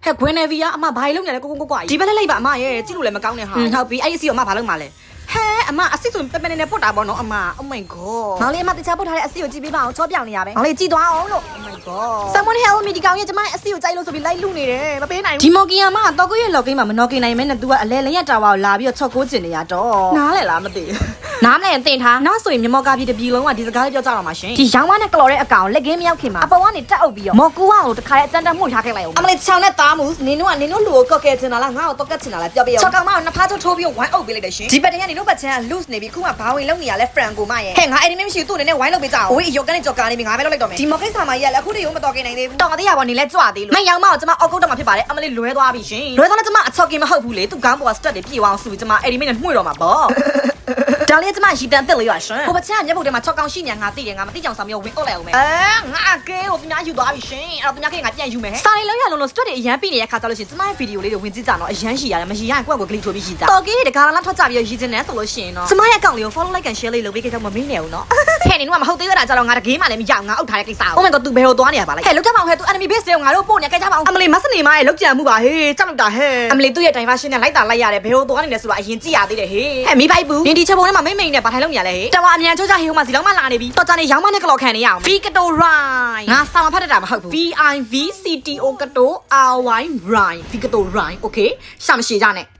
ဟဲ့ခွင်းနေဗီယာအမဘာလုံးနေလဲကိုကွာဒီဘက်လိုက်ပါအမရဲ့ကြည့်လို့လည်းမကောင်းနဲ့ဟာဟုတ်ပြီအဲ့ဒီအစီကိုအမဘာလုပ်မှာလဲဟဲအမအစ်ဆိုပပနေပုတ်တာပေါ့နော်အမ Oh my god မောင်လေးအမတခြားပုတ်ထားတဲ့အစီကိုကြည့်ပေးပါအောင်ချောပြောင်နေရပဲမောင်လေးကြည့်သွားအောင်လို့ Oh my god Someone help me ဒီကောင်ရဲ့ကျမရဲ့အစီကိုကြိုက်လို့ဆိုပြီးလိုက်လူနေတယ်မပေးနိုင်ဘူးဒီမော်ကီယာမတော့ကိုရဲ့လော့ကိန်းမှာမနော်ကင်နိုင်မဲနဲ့ तू ကအလဲလရက်တာဝါကိုလာပြီးတော့ချော့ကိုကျင်နေရတော့နားလဲလားမသိနားမလဲရင်တင်ထားနောက်ဆိုရင်မြမော်ကာပြည်တပြည်လုံးကဒီစကားလေးပြောကြတော့မှာရှင်ဒီရောင်းမနဲ့ကလော်တဲ့အကောင်လက်ကင်းမရောက်ခင်မှာအပေါ်ကနေတက်အုပ်ပြီးတော့မော်ကူဝါကိုတခါတည်းအစမ်းတက်မှုထားခဲ့လိုက်အောင်အမလေးချောင်းနဲ့သားမှုနင်တို့လူကိုကော့ကဲချင်တာလားငါ့ကိုတော့ကတ်ချင်တာလားပြောပြရအောင်ချော့ကောင်မကိုနှစ်ဖားချိုးထိုးပြီးဝိုင်းအုပ်ပေးလိုက်တယ်ရှင်ဒီဘက်တည်းကနေတို့ဘက်ချမ်းက loose နေပြီးခုမှဘာဝင်လုံးနေရလဲ Franco မရဲ့ဟဲ့ငါအဲ့ဒီမရှိသူ့အနေနဲ့ဝိုင်းလုပ်ပေးကြအောင်ဝေးအယောကနေကြော်ကာနေပြီငါပဲလုပ်လိုက်တော့မယ်ဒီမော်ကိတ်ဆာမကြီးကလည်းအခုတည်းရုံးမတော်กินနိုင်သေးဘူးတော်သေးရပါနေလဲကြွသေးလို့မယောင်မကိုကျမအောက်ကုတ်တော့မှာဖြစ်ပါတယ်အမလေးလွဲသွားပြီရှင်လွဲသွားတော့ကျမအချော့ကင်မဟုတ်ဘူးလေသူ့ခေါင်းပေါ်ကစတက်တွေပြေအောင်ဆိုပြီးကျမအဲ့ဒီမိနဲ့မှွေတော့မှာပေါ့ဒါလေးကျမရီတန်တက်လေးရရှင်ဟိုဘချမ်းမျက်ပုတ်ထဲမှာ6កောင်ရှိနေငါသိတယ်ငါမသိကြအောင်ဆောင်ပြီးဝင်အုပ်လိုက်အောင်မယ်ငါအကဲကိုသူများယူသွားပြီရှင်အဲ့တော့သူများခင်ငါပြန်ယူမယ်စာလေးလုံးရလုံးလုံးစတက်တွေအရန်ပြီးနေတဲ့ခါကျလို့ရှင်ကျမရဲ့ဗီဒီယိုလေးတွေဝင်ကြည့်ကြတော့အရန်ရှိရတယ်မရှိရရင်ကိုယ့်ကိုဂလီထိုးပြီးရှိကြတော်ကလေးတကားလာထွက်ကြပြီးရည်ကျင်နေဆိုလို့ရှင်နော်ကျမရဲ့အကောင့်လေးကို follow like and share လေးလုပ်ပေးခဲ့တော့မမေ့နေဘူးနော်ဟဲ့နင်တို့ကမဟုတ်သေးတာကြတော့ငါတကယ်မှလည်းမရငါအုပ်ထားတဲ့ကိစ္စကို Oh my god သူဘယ်လိုသွားနေရပါလဲဟဲ့လောက်ကြပါအောင်ဟဲ့သူ enemy base တွေကိုငါတို့ပို့နေကြကြပါအောင်အမလီမဆနေမရဲ့လောက်ကြံမှုပါဟေးကြောက်လိုက်တာဟဲ့အမလီသူ့ရဲ့ diversion နဲ့လိုက်တာလိုက်ရတယ်ဘယ်လိုသွားနေလဲဆိုတာအရင်ကြည့်ရသေးတယ်ဟေးဟဲ့မိပိုက်ဘူးနင်ဒီချက်ပုံထဲမှာမိမ့်နဲ့ဘာထိုင်လို့မြင်လဲဟေးတော်အမြန်ချိုးချဟေးဟိုမှာစီလုံးမလာနေပြီတော်ကြနေရောင်းမနဲ့ကလော်ခံနေရအောင် V ကတို Rhyme ငါစာမဖတ်တတ်တာမဟုတ်ဘူး VIVCTO ကတို RY Rhyme V ကတို Rhyme Okay ရှာမရှိကြနဲ့